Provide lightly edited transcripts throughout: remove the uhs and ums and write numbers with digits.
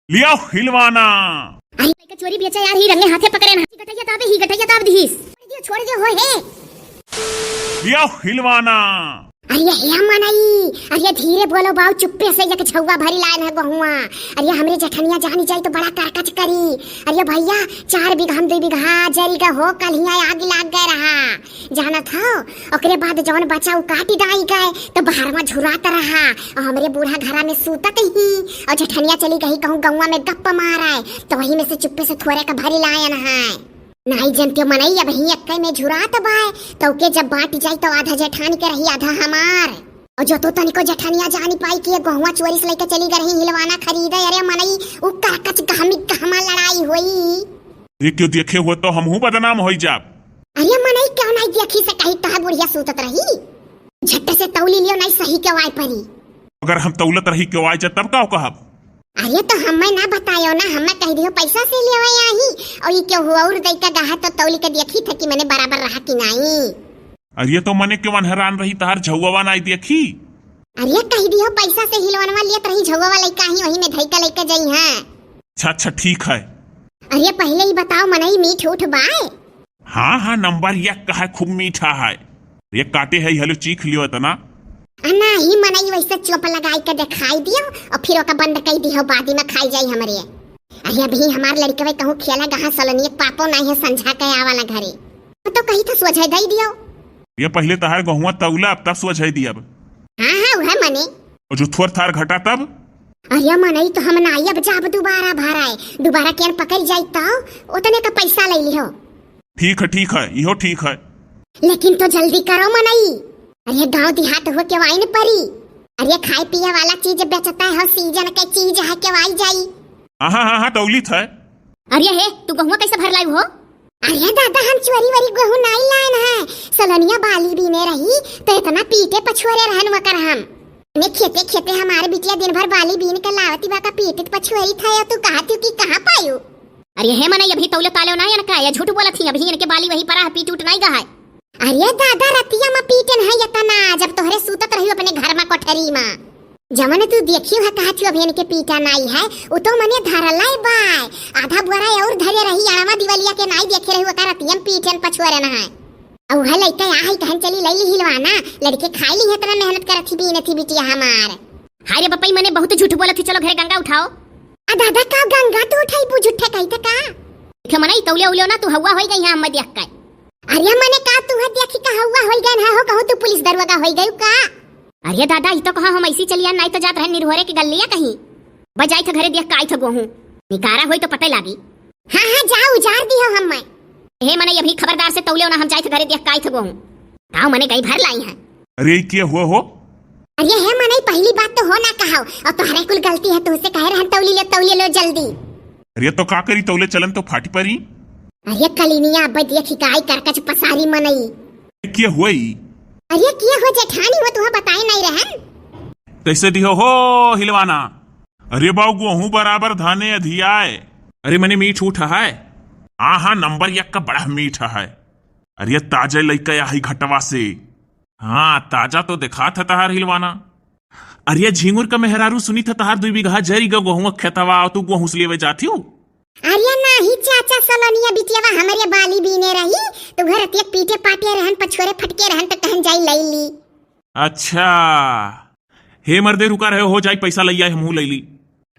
लिया हिलवाना। अरे का चोरी बेचा यार, ही रंगे हाथे पकड़े ना, गटैया ताबे ही गटैया ताब दिस छोड़ दियो होय है। लिया हिलवाना। अरे हे मनाई, अरे धीरे बोलो बाऊ, चुप्पे से एक छौवा भरी लाइन है बहुआ। अरे हमरे जठनिया जानी जाई तो बड़ा कारकच करी। अरे भैया 4 बीघा में 2 बीघा जरी का हो, कल ही आग लाग गए रहा जाना था। ओकरे बाद जवन बचा उ काटी दाई गए तो बाहर में झुराता रहा और हमरे बूढ़ा घरा में सूतत ही और जठनिया चली गई कहूं गौवा में गप्पा मारा तो वही में से चुप्पे से थोड़े का भरी लायन है। नहीं जनते मनई अब ही अक्के में झुरात बाय तो के जब बांट जाई तो आधा जेठानी के रही आधा हमार। और जो तो तनिको जेठानिया जानी पाई कि गहुआ चोरी से लेके चली गई हिलवाना खरीदे। अरे मनई उ काकच गहमी गहमा लड़ाई होई। ये क्यों देखे हो तो हमहू बदनाम होई जाब। अरे मनई क्यों नहीं देखी से कही तह बुढ़िया सूतत रही, झट्टे से तौली लियो नहीं सही के वाई परी। अगर हम तौलत रही क्यों आए तब का कहब। अरे तो हमें ना बतायो ना, हमें कह दियो पैसा से ले आई और ये क्यों हुआ और दई का गहा तो तौली के देखी था कि मैंने बराबर रहा कि नहीं। अरे तो मने क्यों हैरान रही तहार झौवा नहीं देखी। अरे कह दियो पैसा से हिलवनवा लेत रही झौवा लइका ही वही में धइका लेके जाई है। अच्छा ठीक है। अरे पहले ही बताओ मनई मीठ उठ बाय। हाँ नंबर 1 का है, खूब मीठा है। ये काटे है हेलो चीख लियो तना। अन्ना ही मनई वैसे चोप लगाई के दिखाई दियो और फिर ओका बंद कर दियो, बाद में खाई जाई हमरे। अरे अभी हमार लड़कवे कहूं खेला गहा सलनी पापो नहीं है संझा के आवाला घरे तो कही था सोझे दई दियो। ये पहले तहार गहुआ तौला अब तब सोझे दिया। हाँ वह मने और जो थोर थार घटा तब। अरे मनई तो हम ना अब जाब दोबारा भराए, दोबारा केन पकड़ जाई तो उतने का पैसा ले लियो। ठीक है इहो ठीक है, लेकिन तो जल्दी करो मनई। अरे गांव देहात हो के वाइन परी। अरे खाए पिए वाला चीज बेचता है, सीजन के चीज है के वाई जाई। हाँ तौलित है। अरे हे तू गहुआ कैसे भर लाई हो। अरे दादा हम चोरी वरी गहू नहीं लाइन है, सलनिया बाली भी ने रही तो इतना पीटे पछुआरे रहन वकर हम ने खेते खेते हमारे बिटिया दिन भर बाली बीन के लावती बा का पीटे पछुआरी था। तू कहती कि कहां पायो। अरे हे मनई अभी तौले तालो ना या का या झूठ बोलत थी, अभी इनके बाली वही परा पीट उठ नहीं गहा। अरे दादा रतिया में पीटन है यतना जब तोहरे सूतत रही अपने घर में कोठरी में। जमन तू देखियो है कहा थियो अभी के पीटा नहीं है उ तो मने धरलाई बाय आधा बुरा और धरे रही अणवा दिवालिया के नहीं देखे रही ओका रतियम पीटन पछुआरे ना है। औ है लइका आई कहन चली लईली हिलवाना लड़के खाई ली है इतना मेहनत करत थी बीने थी बिटिया हमार। हाय रे बपई मने बहुत झूठ बोलत थी, चलो घरे गंगा उठाओ। आ दादा का गंगा तो उठाई बु झूठे कही त का देखे मनई तौले उलियो ना तू हवा होई गई है हम देख के। अरे मने का तू है देखी का हवा होई गई है हो कहू तू पुलिस दरवाजा होई गई का। अरे दादा ई तो कहा हम ऐसी चलिया नहीं तो जात रहे निर्भरे की गल्लिया कहीं बजाई था घरे देख के आई था गोहूं निकारा होई तो पता लागी। हाँ जाओ उजार दियो हम मैं हे मने अभी खबरदार से तौले ना हम जाई था घरे देख के आई था गोहूं ताऊ मने गई भर लाई है। अरे क्या हुआ हो। अरे हे मने पहली बात तो हो ना कहो और तुम्हारे कुल गलती है तुझसे कह रहे हम तौली लो जल्दी। अरे तो का करी तौले चलन तो फाटी परी। अरे कलिनिया अब देखी काई करकच पसारी मनई क्या हुई। अरे क्या हो जेठानी हो तुम्हें बताए नहीं रहन कैसे दियो हो हिलवाना। अरे बाऊ गेहूं बराबर धाने अधियाए। अरे मने मीठ उठा है। हाँ नंबर 1 का बड़ा मीठा है। अरे ताजा लइका आई घटवा से। हाँ ताजा तो दिखा था तहार हिलवाना। अरे झिंगुर का मेहरारू सुनी था तहार 2 बीघा जरी गा गेहूं खेतवा तू गेहूं से लेवे जाती हो। अरे नहीं चाचा सलोनिया बिटियावा हमारे बाली बीने रही तो घर अतियक पीटे पाटे रहन पछोरे फटके रहन तो कहन जाई लई ली। अच्छा हे मर्दे रुका रहे हो जाई पैसा लई आए हमहू लई ली।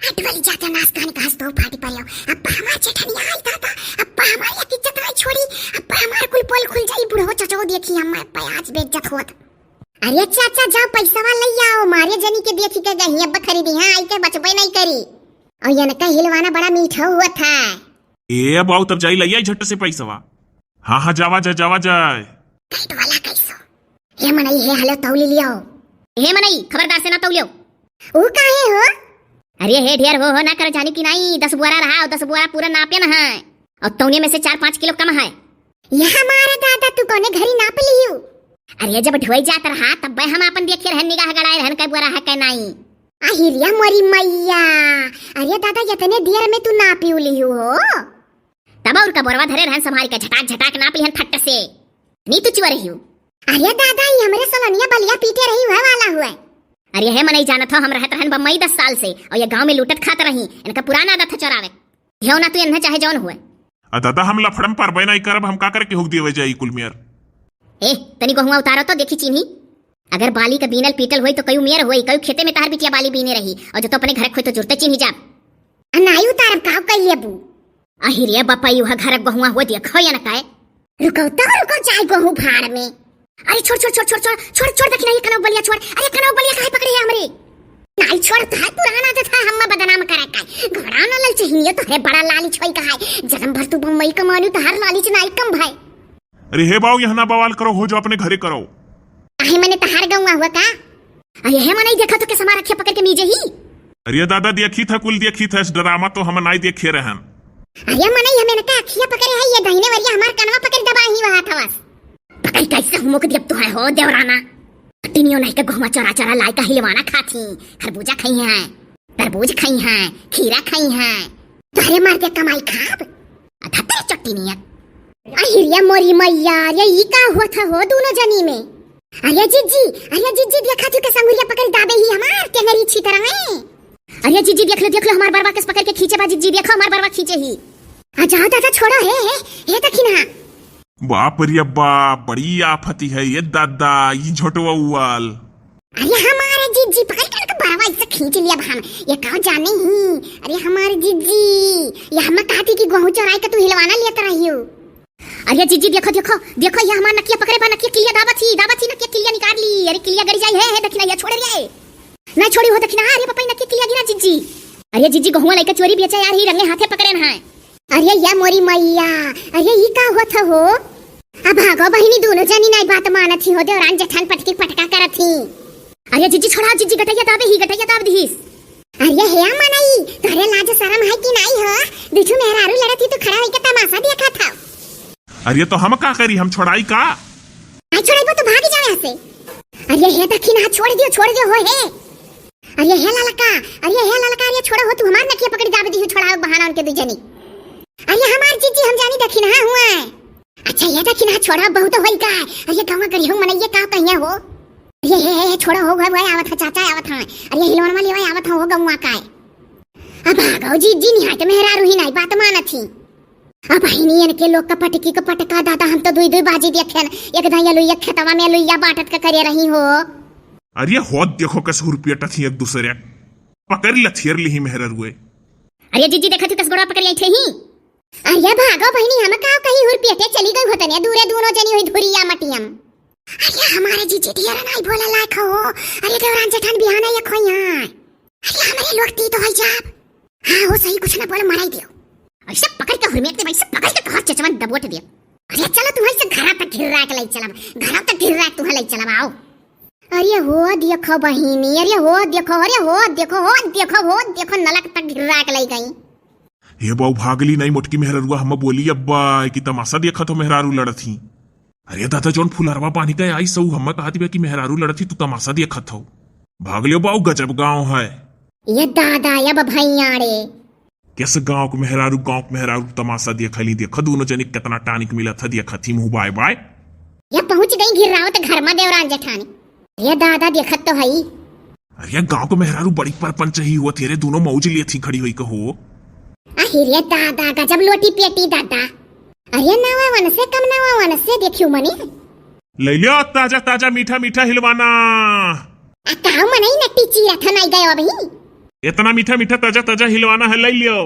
हट वाली जाता नास कहन घास तो फाटी पड़ियो अब हमार जेठनिया आई दादा अब हमार इज्जत नहीं छोड़ी अब हमार कुल पोल खुल जाई बुढ़ो चचो देखी हम प्याज बेइज्जत होत। अरे चाचा जाओ पैसा लई आओ मारे जनी के देखी के गही अब खरीदी। हां आई के बचबे नहीं करी और ये नका हिलवाना बड़ा मीठा हुआ था। ए बाऊ तब जाई लई आई झट से पैसावा। हाँ जावा जाए टाइट वाला कैसो हे मनई हे हलो तौली लियो। हे मनई खबरदार से ना तौलियो। ओ काहे हो। अरे हे ढेर हो ना कर जानी की नहीं 10 बोरा रहा और 10 बोरा पूरा नापे ना है और तौने में से 4-5 किलो कम है। ये हमारा दादा तू कोने घरी नाप लियो। अरे जब ढोई जात रहा तब हम अपन देखे रहन निगाह गड़ाए रहन कै बोरा है कै नहीं। आहिरिया मोरी मैया अरे दादा इतने देर में तू नापी लियो हो तब और का बोरवा धरे रहन संभाल के झटाक नाप लिहन फट से नी तू चुआ रही हो। अरे दादा ये हमरे सलोनिया बलिया पीटे रही हुआ वाला हुआ। अरे है मन नहीं जानत हो, हम रहत रहन बम्बई 10 साल से और ये गांव में लूटत खात रही। इनका पुराना आदत है चोरावे। ध्यो ना तू इन्हें चाहे जौन हुए। दादा हम लफड़म पर नहीं करब, हम का करे के हुक दिए जाई कुल मियर। ए तनी गहुआ उतारो तो देखी चिन्ही। अगर बाली का बीनल पीटल होई तो कयू मियर होई, कयू खेते में तार बिटिया बाली बीने रही और जो तो अपने घर खोई तो जुरते चिन्ही जा। अनाई उतारब काव कई लेबू। अहिरिया बपाई वह घर गहुआ हो देखो या न काए। रुको चाहे गहू भाड़ में। अरे छोड़ देखी ना ये कनौ बलिया छोड़। अरे कनौ बलिया काहे पकड़े है हमरे? नाई छोड़ तार पुराना आदत है हम बदनाम करे काए। घड़ा न लल चाहिए तो है बड़ा लाली छोई कहाय। जन्म भर तू बम्बई कमानु तार लाली च नाई कम भाई। अरे हे बाऊ यहाँ ना बवाल करो, हो जो अपने घरे करो। काहे मने तहार गौवा हुआ का? अरे हे मने देखा तो के समार रखे पकड़ के मीजे ही। अरे दादा देखी था कुल देखी था, इस ड्रामा तो हम नहीं देखे रहन। अरे मने हमें नका अखिया पकड़े है, ये दहिने वरिया हमार कनवा पकड़ दबा ही वहा था बस। पकड़ कैसे मुक दियब तो है हो देवराना। टिनियो नहीं के गहुआ चोरा लाई का हिलवाना खाथी। खरबूजा खाई है, तरबूज खाई है, खीरा खाई है। तोरे मार के कमाई खाब अधा ते चट्टी नियत। अहिरिया मोरी मैया, ये ई का हुआ था हो दोनों जनी में। अरे जिज्जी देखा तू के संगुरिया पकड़ दाबे ही हमार के नरी छी तरह है। अरे जिज्जी देख लो हमार बरवा किस पकड़ के खींचे बा। जिज्जी देखो हमार बरवा खींचे ही। आ जाओ दादा छोड़ो हे दखिना। बाप रे बाप, बड़ी आफती है ये दादा, ये झोटवा उवाल। अरे हमारे जिज्जी पकड़ कर बरवा इससे खींच लिया हम। ये कहो जाने ही। अरे हमारे जिज्जी ये हम कहती कि गहू चोराई के तू हिलवाना लेत रहियो। अरे जिज्जी देखो ये हमार नकिया पकड़े बा। नकिया किलिया दाबा थी नकिया किलिया निकाल ली। अरे किलिया गड़ जाई है दखिना, ये छोड़ रे ना छोड़ी हो दखिना। अरे पापा नकिया किलिया गिना जिज्जी। अरे जिज्जी गहुआ लेके चोरी बेचा यार, ही रंगे हाथे पकड़े ना है। अरे या मोरी मैया, अरे ई का होत हो? अब भागो बहिनी दोनों जनी नहीं बात मानत ही हो। देवरान जेठान पटकी पटका करत ही। अरे जिज्जी छोड़ा, जिज्जी गटैया दाब दीस। अरे हे मनई तोरे लाज शरम है कि नहीं हो? बिच्छू मेहरारू लड़त ही तो खड़ा होई के तमाशा देखा था। अरे तो हम का करी, हम छोड़ाई का? आई छोड़ाई तो भाग जावे से। अरे हे दखिना छोड़ दियो हो हे। अरे हे ललका अरे छोड़ो हो तू हमार नकिया पकड़ दाब दी। छोड़ाओ बहाना उनके दू जनी। अरे हमार जीजी हम जानी दखिना हुआ। अच्छा ये दखिना छोड़ा बहुत होई का। अरे गावा करी हो मनैया का कहिया हो। अरे हे छोड़ो हो गए आवत है चाचा आवत है। अरे हिलवन वाली वही आवत हो गौवा का। अब भागो जीजी निहात मेहरारू ही नहीं बात मानत ही। अब बहिनी इनके लोग का पटका दादा हम तो दुई बाजी देखे। एक दाया लुइया खेतवा में लुइया बाटत का करे रही हो। अरे होत देखो कस रुपया टथी एक दूसरे पकड़ लथियर ली मेहरर हुए। अरे जीजी देखा तू कसगोड़ा पकड़ आई थे ही। अरे भागो बहिनी हम का कहीं हुर पेटे चली गई होतने दूरे दोनों जनी हुई धुरिया मटियम। अरे हमारे जीजी ढेर नहीं बोला लायक हो। अरे देवरान जेठान बिहाना या खोई है। अरे हमारे लोग ती तो है जाब। हां हो सही कुछ ना बोल मराई दियो। ऐसे पकड़ के हुरमेट भाई से पकड़ के हाथ चचवन दबोट दियो। अरे चलो तुम्हारे से घर तक घिर रहा के ले चला। घर तक घिर रहा तुम्हारे ले चला आओ। अरे हो देखो बहिनी, अरे हो देखो नलक तक घिर रहा के ले गई। हे बाऊ भागली नहीं मोटकी मेहरारुआ, हम बोली अब्बा कि तमाशा देखा तो मेहरारू लड़त ही। अरे दादा जोन फुलरवा पानी का आई सऊ हम कहती बे कि मेहरारू लड़त ही तू तमाशा देखत हो। भागलियो बाऊ गजब गांव है ये दादा या भैया रे। कैसे गांव के मेहरारू तमाशा देखली। देख दोनों जनी कितना टानिक मिला था देखा थी मुंह बाय बाय। ये पहुंच गई घिर रावत घर में देवरान जेठानी। ये दादा देखत तो है। अरे गांव के मेहरारू बड़ी परपंच ही हुआ तेरे दोनों मौज लिए थी खड़ी हुई कहो। अरे दादा गजब लोटी पेटी दादा। अरे नवा वन से कम नवा वन से देखियो मनी। ले लियो ताजा मीठा हिलवाना। काऊ मनी नट्टी चीरा था नहीं गयो अभी। इतना मीठा ताजा हिलवाना है ले लियो।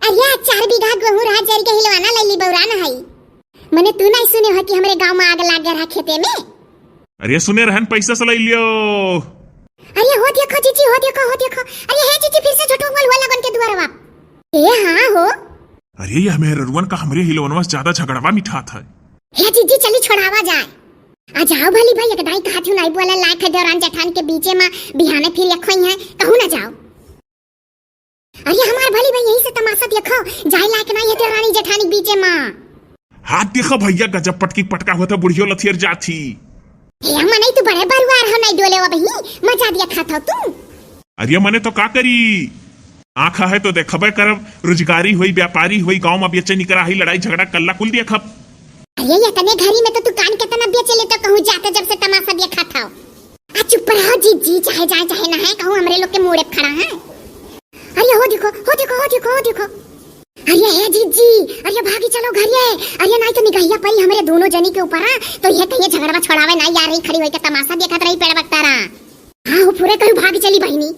अरे 4 बीघा गेहूं रहा जरी के हिलवाना ले ली बौराना है। मने तू नहीं सुने हो कि हमरे गांव में आग लाग गया खेते में। अरे सुने रहन पैसा से ले लियो। अरे हो देखो जीजी हो देखो। अरे हे जीजी फिर से झटोंगल हुआ लगन के द्वारा बाप। ए हां हो। अरे यह मेहररुवन का हमरे हिलवनवा से ज्यादा झगड़वा मीठा था। हे जीजी चली छोड़ावा जाए। आ जाओ भली भाई एक दाई कहा नहीं बोला लायक है देवरान जेठान के बीचे में बिहाने फिर यखोई है कहू ना जाओ। अरे हमार भली भाई यही से तमाशा देखो जाए लायक नहीं है देवरानी जेठानी बीचे में। हाथ देखो भैया गजब पटकी पटका होता बुढ़ियो लथियर जाती। हे हम नहीं तू बड़े बरुआर हो नहीं डोले वही मजा दिया खाता तू। अरे मने तो का करी आंखा है तो देखबे करब। रोजगारी हुई व्यापारी हुई गांव में बेचे निकरा ही लड़ाई झगड़ा कल्ला कुल देखब। अरे ये तने घरी में तो तू कान के तना बेचे ले तो कहूं जाते जब से तमाशा देखा था। आ चुप रहो जीजी, चाहे जाए चाहे ना है, कहूँ हमरे लोग के मोड़े पे खड़ा है। अरे हो देखो हो देखो हो देखो हो देखो, अरे है जीजी, अरे भागी चलो घर ये, अरे नहीं तो निगहिया पड़ी हमरे दोनों जनी के ऊपर तो ये कहिए झगड़वा छोड़ावे ना यार, खड़ी होई के तमाशा देखत रही पेड़ बक्तारा। हाँ वो पूरे कहीं भाग चली बहिनी।